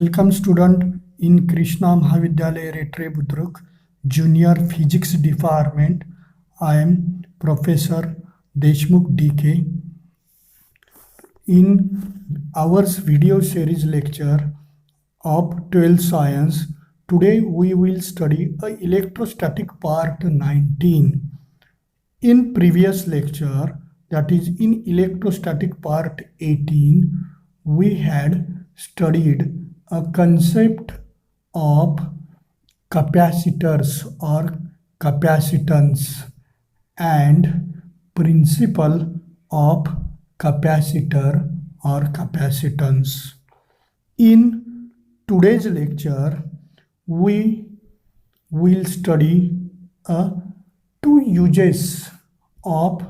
Welcome student in Krishna Mahavidyalaya Retre Budruk Junior Physics Department. I am Professor Deshmukh DK. In our video series lecture of 12th Science, today we will study electrostatic part 19. In previous lecture, that is in electrostatic part 18, we had studied a concept of capacitors or capacitance and principle of capacitor or capacitance. In today's lecture, we will study two uses of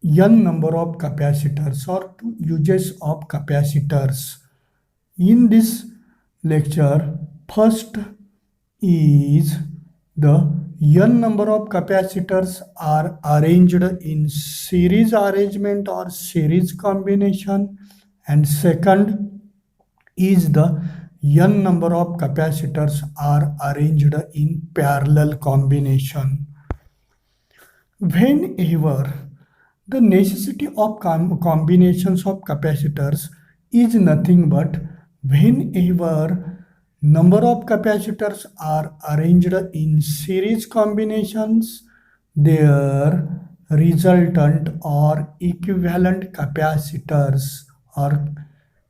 n number of capacitors or two uses of capacitors. In this lecture, first is the n number of capacitors are arranged in series arrangement or series combination, and second is the n number of capacitors are arranged in parallel combination. Whenever the necessity of combinations of capacitors is nothing but whenever number of capacitors are arranged in series combinations, their resultant or equivalent capacitors or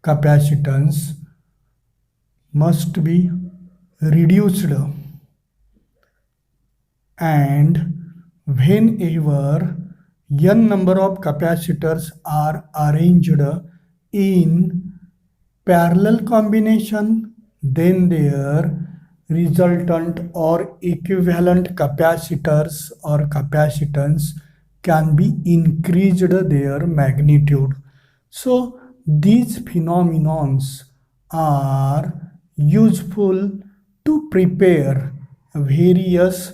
capacitance must be reduced, and whenever n number of capacitors are arranged in parallel combination, then their resultant or equivalent capacitors or capacitance can be increased their magnitude. So these phenomenons are useful to prepare various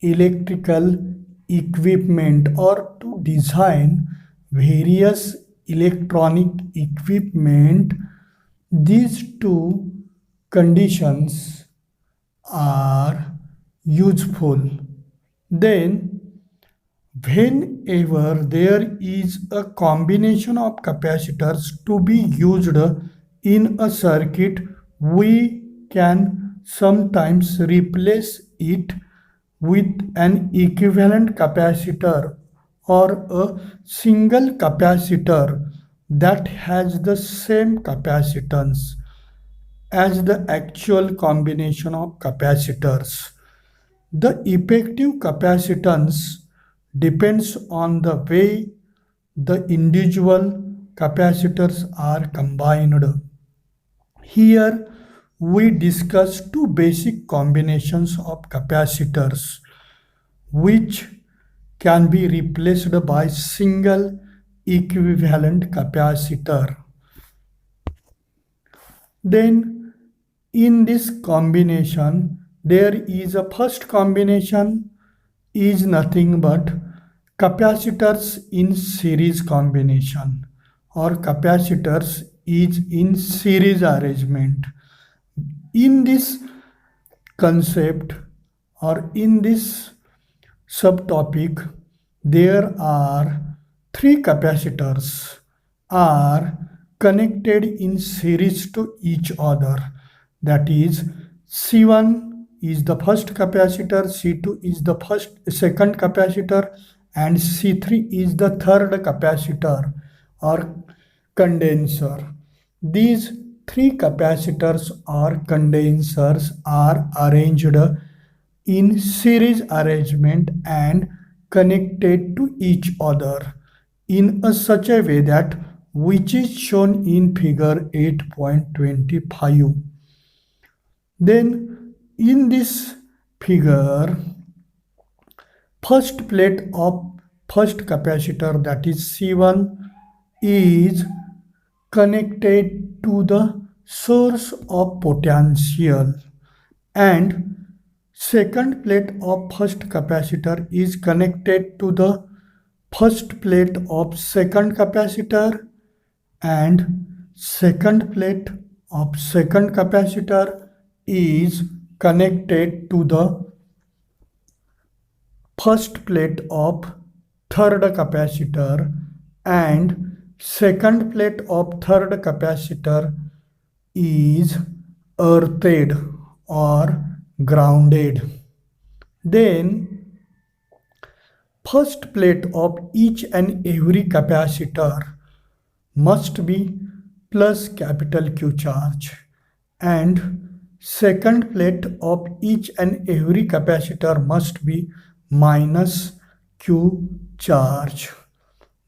electrical equipment or to design various electronic equipment. These two conditions are useful. Then whenever there is a combination of capacitors to be used in a circuit, we can sometimes replace it with an equivalent capacitor or a single capacitor that has the same capacitance as the actual combination of capacitors. The effective capacitance depends on the way the individual capacitors are combined. Here we discuss two basic combinations of capacitors which can be replaced by single equivalent capacitor. Then in this combination, there is a first combination is nothing but capacitors in series combination or capacitors is in series arrangement. In this concept or in this subtopic, there are three capacitors are connected in series to each other. That is, C1 is the first capacitor, C2 is the second capacitor, and C3 is the third capacitor or condenser. These three capacitors or condensers are arranged in series arrangement and connected to each other in such a way that which is shown in figure 8.25. Then in this figure, first plate of first capacitor, that is C1, is connected to the source of potential, and second plate of first capacitor is connected to the first plate of second capacitor, and second plate of second capacitor is connected to the first plate of third capacitor, and second plate of third capacitor is earthed or grounded. Then first plate of each and every capacitor must be plus capital Q charge, and second plate of each and every capacitor must be minus Q charge.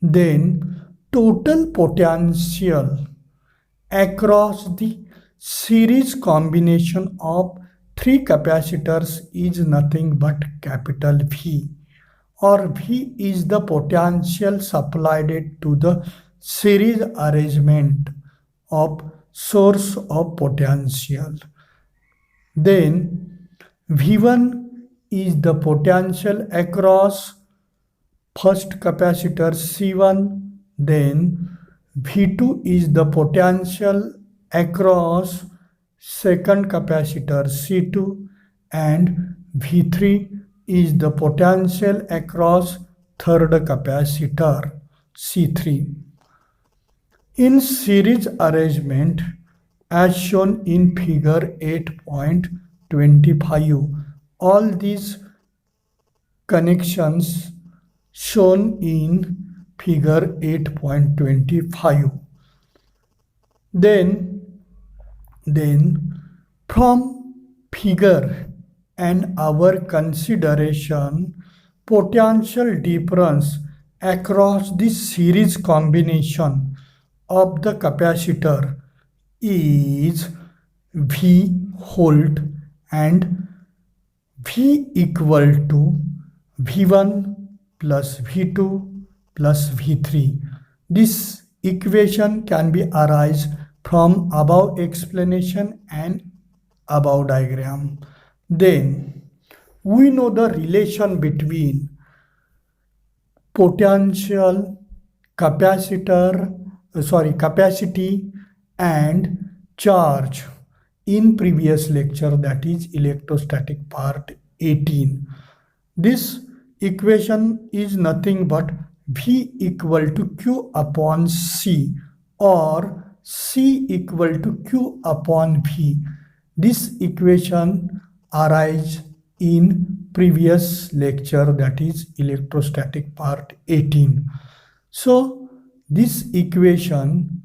Then total potential across the series combination of three capacitors is nothing but capital V, or V is the potential supplied to the series arrangement of source of potential. Then V1 is the potential across first capacitor C1, then V2 is the potential across second capacitor C2, and V3 is the potential across third capacitor C3. In series arrangement, as shown in figure 8.25, all these connections shown in figure 8.25. Then from figure and our consideration, potential difference across this series combination of the capacitor is V volt, and V equal to V1 plus V2 plus V3. This equation can be arised from above explanation and above diagram. Then we know the relation between potential, capacity and charge in previous lecture, that is electrostatic part 18. This equation is nothing but V equal to Q upon C, or C equal to Q upon V. This equation arises in previous lecture, that is electrostatic part 18. So this equation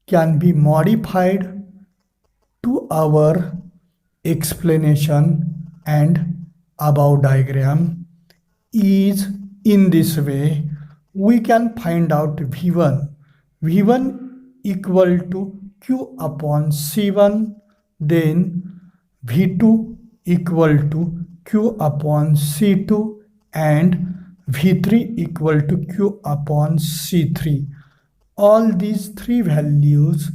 can be modified to our explanation and above diagram is in this way. We can find out V1 equal to Q upon C1, then V2 equal to Q upon C2, and V3 equal to Q upon C3. All these three values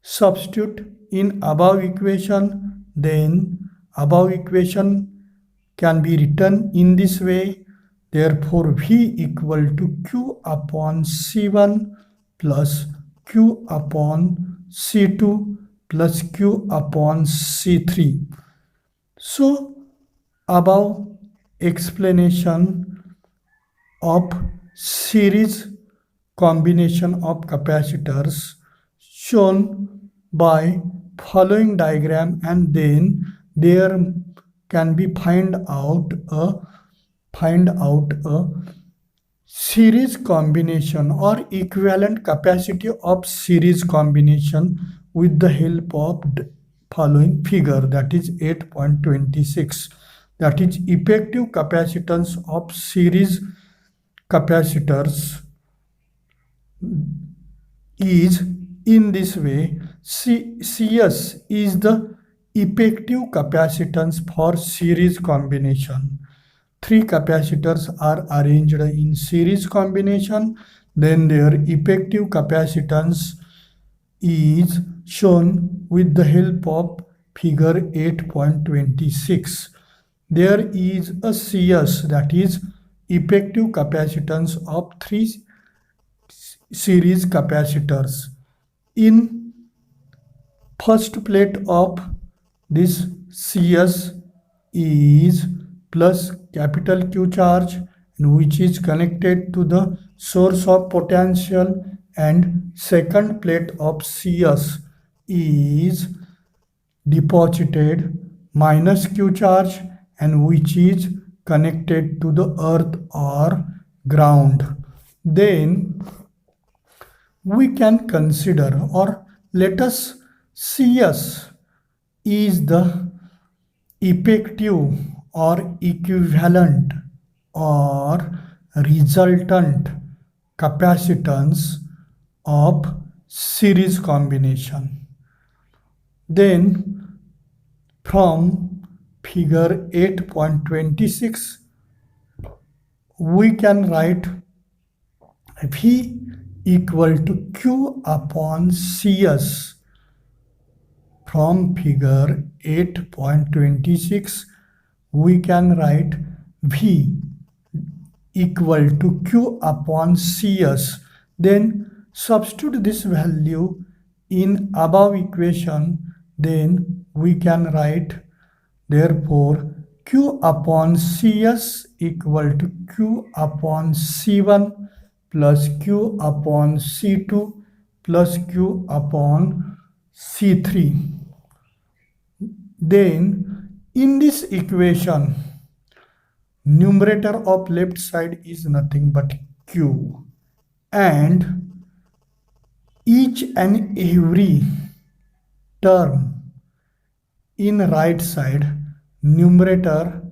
substitute in above equation, then above equation can be written in this way. Therefore, V equal to Q upon C1 plus Q upon C2 plus Q upon C3. So, above explanation of series combination of capacitors shown by following diagram, and then there can be find out a series combination or equivalent capacity of series combination with the help of following figure, that is 8.26. that is effective capacitance of series capacitors is in this way. CS is the effective capacitance for series combination. Three capacitors are arranged in series combination, then their effective capacitance is shown with the help of figure 8.26. There is a CS, that is effective capacitance of three series capacitors. In first plate of this CS is plus capital Q charge, and which is connected to the source of potential, and second plate of CS is deposited minus Q charge, and which is connected to the earth or ground. Then we can consider, or let us CS is the effective or equivalent or resultant capacitance of series combination. Then from figure 8.26 we can write V equal to Q upon CS. From figure 8.26 we can write V equal to Q upon CS. Then substitute this value in above equation, then we can write therefore Q upon CS equal to Q upon C1 plus Q upon C2 plus Q upon C3. Then in this equation, numerator of left side is nothing but Q, and each and every term in right side numerator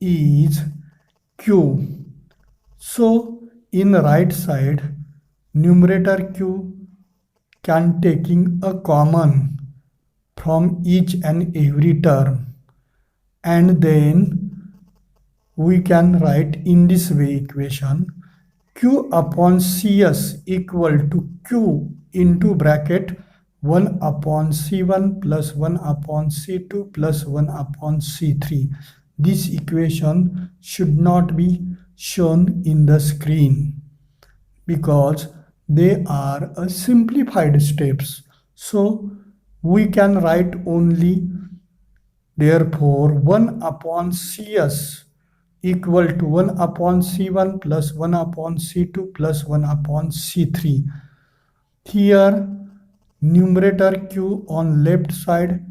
is Q. So in right side numerator Q can taking a common from each and every term, and then we can write in this way equation Q upon CS equal to Q into bracket 1 upon C1 plus 1 upon C2 plus 1 upon C3. This equation should not be shown in the screen because they are simplified steps. So we can write only therefore 1 upon CS equal to 1 upon C1 plus 1 upon C2 plus 1 upon C3. Here numerator Q on left side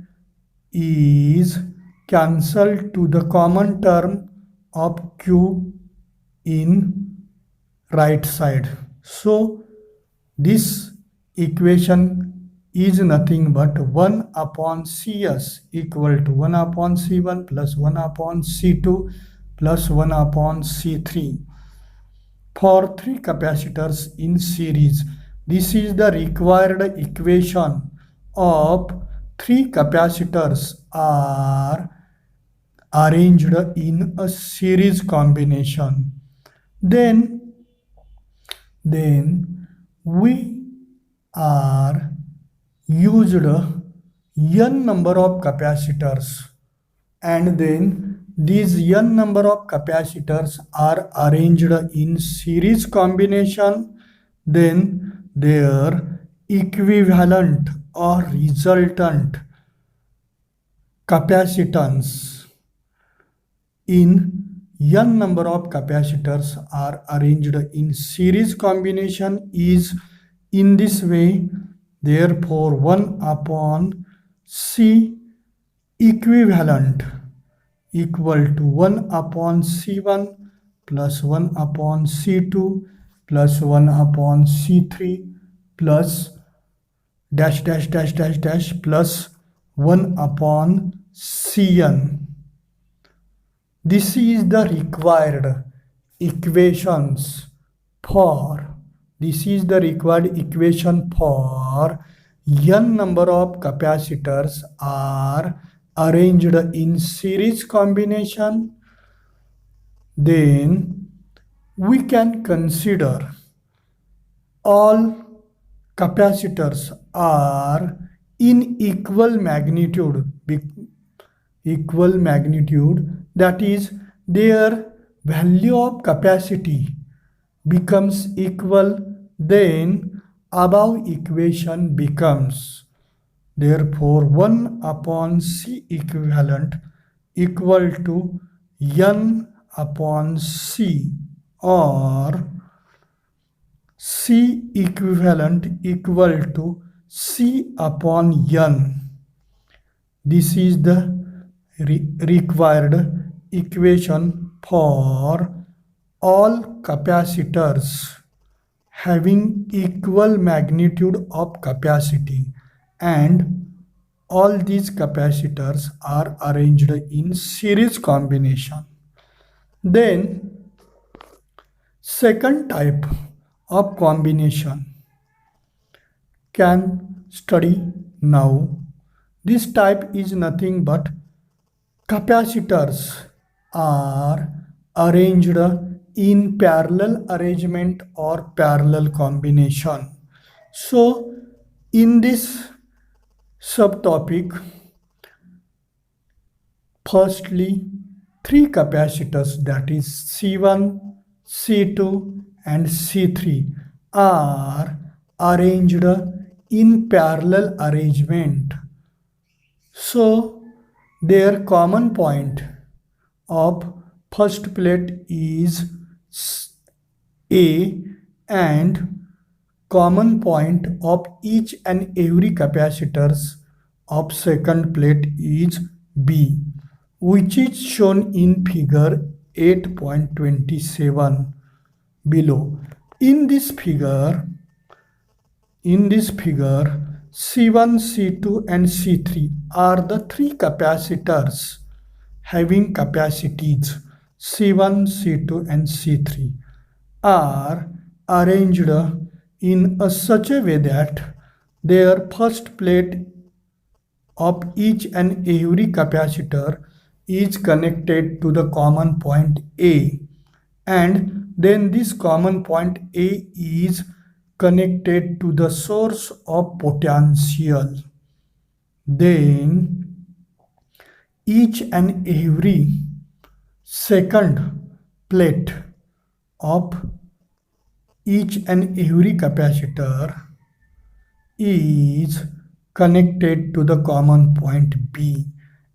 is cancelled to the common term of Q in right side. So this equation is nothing but 1 upon CS equal to 1 upon C1 plus 1 upon C2 plus 1 upon C3 for three capacitors in series. This is the required equation of three capacitors are arranged in a series combination. Then we are used n number of capacitors, and then these n number of capacitors are arranged in series combination. Then their equivalent or resultant capacitance in n number of capacitors are arranged in series combination is in this way. Therefore 1 upon C equivalent equal to 1 upon C1 plus 1 upon C2 plus 1 upon C3 plus dash dash dash dash dash plus 1 upon Cn. This is the required equations for n number of capacitors are arranged in series combination. Then we can consider all capacitors are in equal magnitude, that is their value of capacity becomes equal. Then above equation becomes Therefore 1 upon C equivalent equal to N upon C, or C equivalent equal to C upon N. This is the required equation for all capacitors having equal magnitude of capacity, and all these capacitors are arranged in series combination. Then second type of combination can study now. This type is nothing but capacitors are arranged in parallel arrangement or parallel combination. So in this subtopic, firstly, three capacitors, that is C1, C2 and C3, are arranged in parallel arrangement. So their common point of first plate is A, and common point of each and every capacitors of second plate is B, which is shown in figure 8.27 below. In this figure, C1, C2 and C3 are the three capacitors having capacities. C1, C2 and C3 are arranged in such a way that their first plate of each and every capacitor is connected to the common point A, and then this common point A is connected to the source of potential. Then each and every second plate of each and every capacitor is connected to the common point B,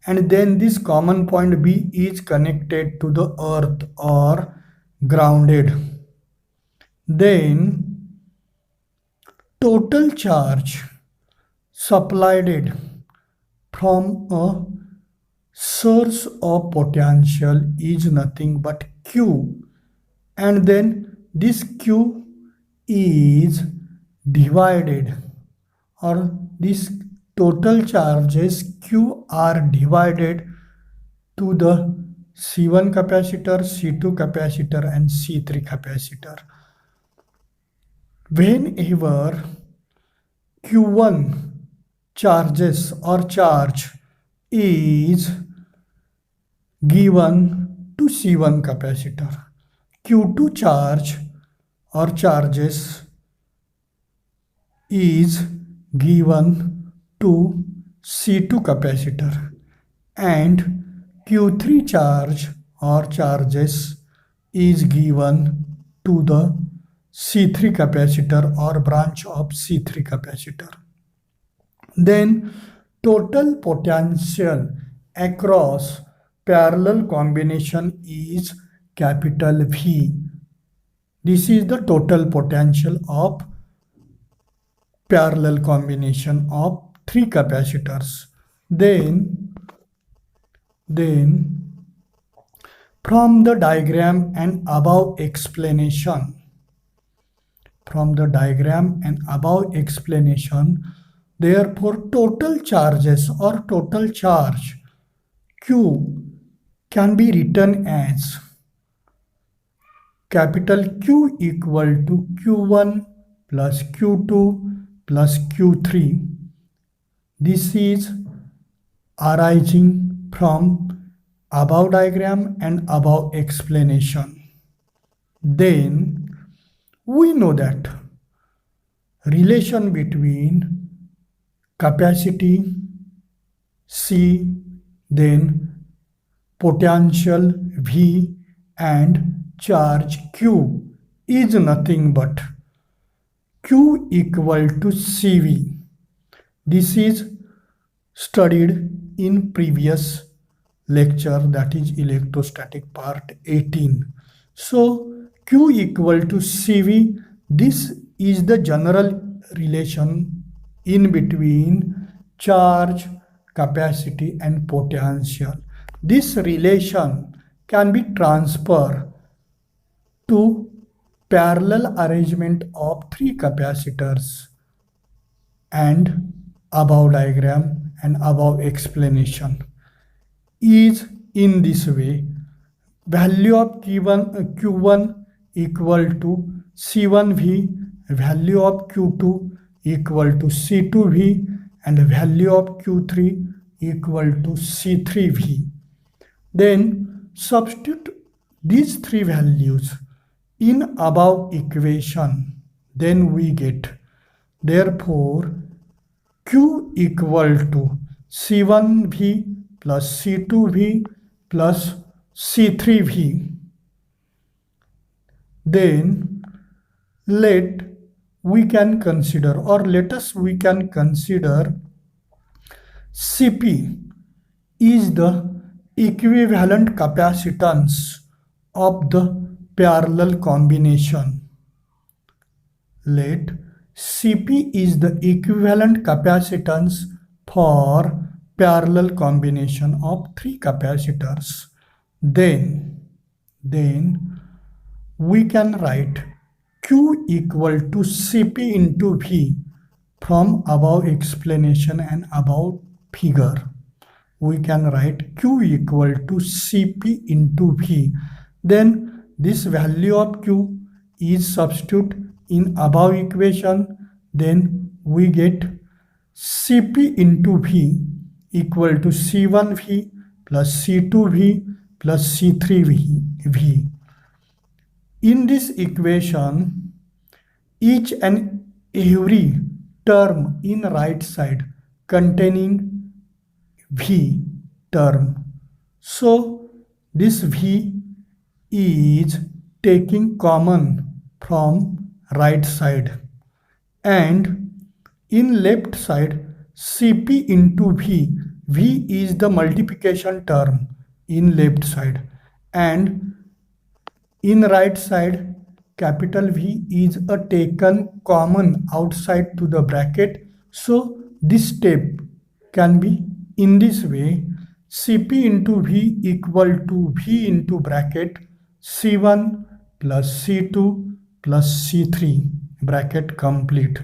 and then this common point B is connected to the earth or grounded. Then total charge supplied from a source of potential is nothing but Q, and then this Q is divided, or this total charges Q are divided to the C1 capacitor, C2 capacitor and C3 capacitor. Whenever Q1 charges or charge is given to C1 capacitor, Q2 charge or charges is given to C2 capacitor, and Q3 charge or charges is given to the C3 capacitor or branch of C3 capacitor. Then total potential across parallel combination is capital V. This is the total potential of parallel combination of three capacitors. Then from the diagram and above explanation, therefore total charges or total charge Q can be written as capital Q equal to Q1 plus Q2 plus Q3. This is arising from above diagram and above explanation. Then we know that relation between capacity C, then potential V and charge Q is nothing but Q equal to CV. This is studied in previous lecture, that is electrostatic part 18. So Q equal to CV, this is the general relation in between charge, capacity and potential. This relation can be transferred to parallel arrangement of three capacitors and above diagram and above explanation is in this way. Value of Q1 equal to C1V, value of Q2 equal to C2V and value of Q3 equal to C3V. Then substitute these three values in above equation, then we get, therefore Q equal to C1V plus C2V plus C3V. Then let us consider Cp is the equivalent capacitance of the parallel combination. Let Cp is the equivalent capacitance for parallel combination of three capacitors. Then we can write Q equal to Cp into V from above explanation and above figure. We can write Q equal to Cp into V. Then this value of Q is substitute in above equation. Then we get Cp into V equal to C1V plus C2V plus C3V. In this equation, each and every term in right side containing V term. So this V is taking common from right side, and in left side Cp into V, V is the multiplication term in left side, and in right side capital V is a taken common outside to the bracket. So this step can be in this way: Cp into V equal to V into bracket C1 plus C2 plus C3 bracket complete.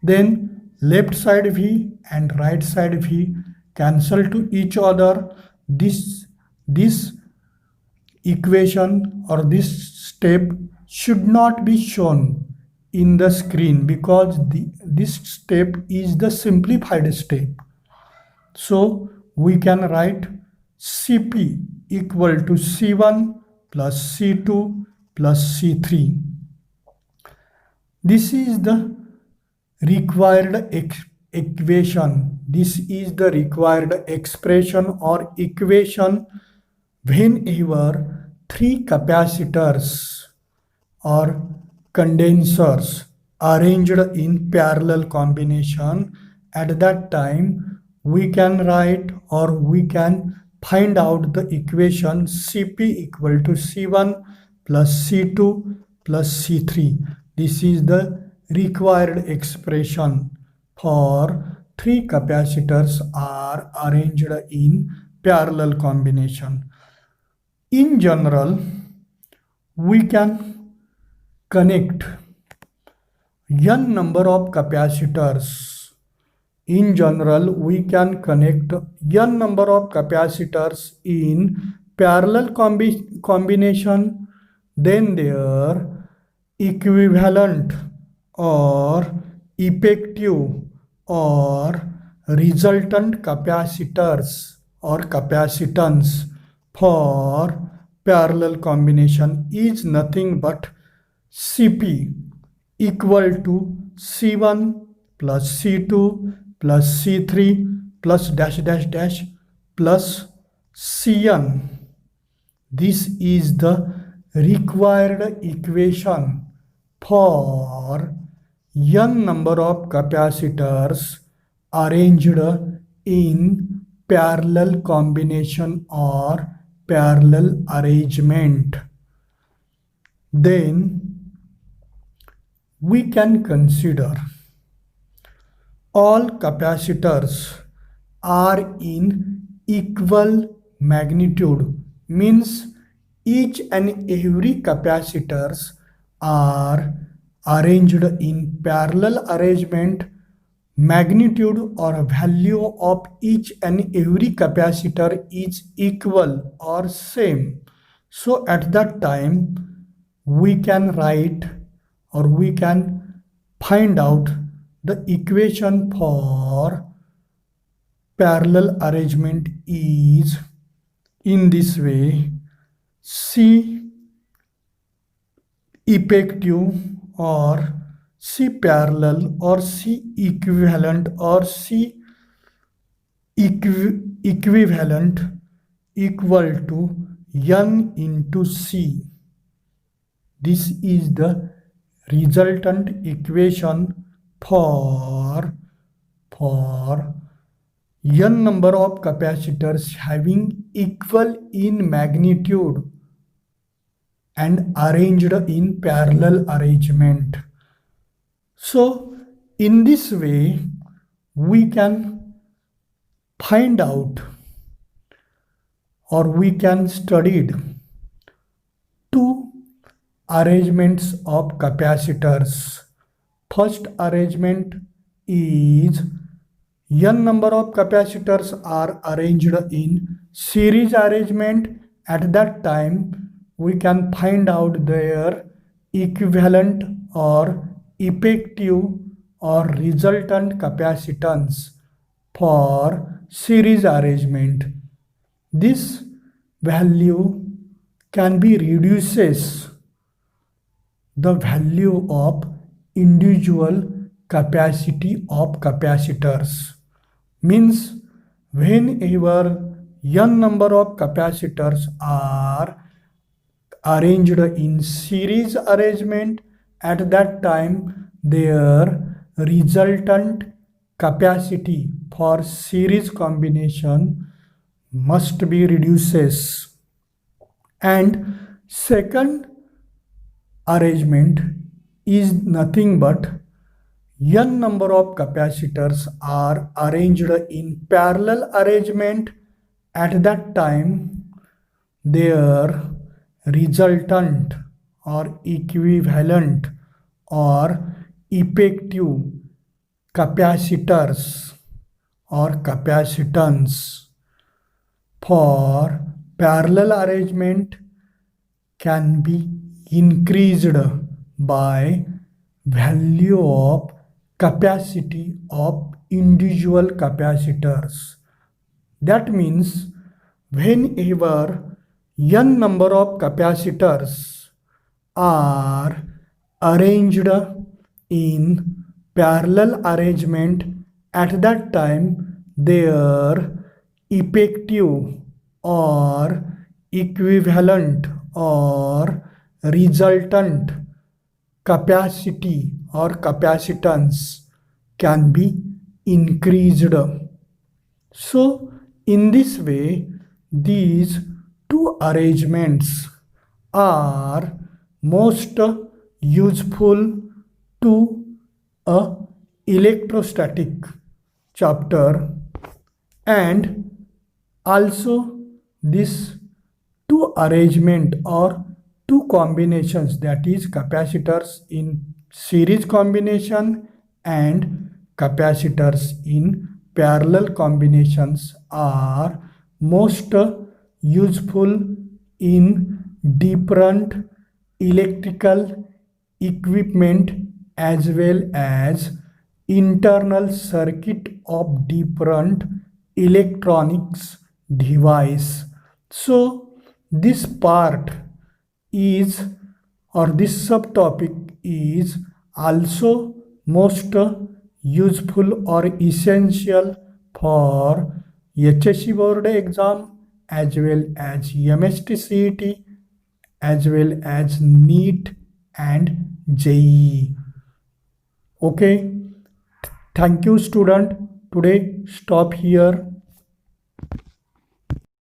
Then left side V and right side V cancel to each other. This equation or this step should not be shown in the screen because this step is the simplified step. So we can write Cp equal to C1 plus C2 plus C3. This is the required equation. This is the required expression or equation whenever three capacitors or condensers arranged in parallel combination. At that time we can write or we can find out the equation Cp equal to C1 plus C2 plus C3. This is the required expression for three capacitors are arranged in parallel combination. In general, we can connect n number of capacitors. In general, we can connect n number of capacitors in parallel combination. Then their equivalent or effective or resultant capacitors or capacitance for parallel combination is nothing but Cp equal to C1 plus C2 plus C3 plus dash dash dash plus Cn. This is the required equation for n number of capacitors arranged in parallel combination or parallel arrangement, then we can consider all capacitors are in equal magnitude, means each and every capacitors are arranged in parallel arrangement. Magnitude or value of each and every capacitor is equal or same. So at that time we can write or we can find out the equation for parallel arrangement is in this way: C effective or C parallel or C equivalent or C equivalent equal to N into C. This is the resultant equation for N number of capacitors having equal in magnitude and arranged in parallel arrangement. So in this way we can find out or we can study two arrangements of capacitors. First arrangement is N number of capacitors are arranged in series arrangement. At that time we can find out their equivalent or effective or resultant capacitance for series arrangement. This value can be reduces the value of individual capacity of capacitors, means whenever n number of capacitors are arranged in series arrangement, at that time their resultant capacity for series combination must be reduces. And second arrangement is nothing but n number of capacitors are arranged in parallel arrangement. At that time their resultant or equivalent or effective capacitors or capacitance for parallel arrangement can be increased by value of capacity of individual capacitors. That means whenever n number of capacitors are arranged in parallel arrangement, at that time their effective or equivalent or resultant capacity or capacitance can be increased. So in this way these two arrangements are most useful to a electrostatic chapter, and also this two arrangement or two combinations, that is capacitors in series combination and capacitors in parallel combinations, are most useful in different electrical equipment as well as internal circuit of different electronics device. So this part is, or this subtopic is also most useful or essential for HSC board exam as well as MST CET as well as NEET and JEE. Okay, thank you student. Today stop here.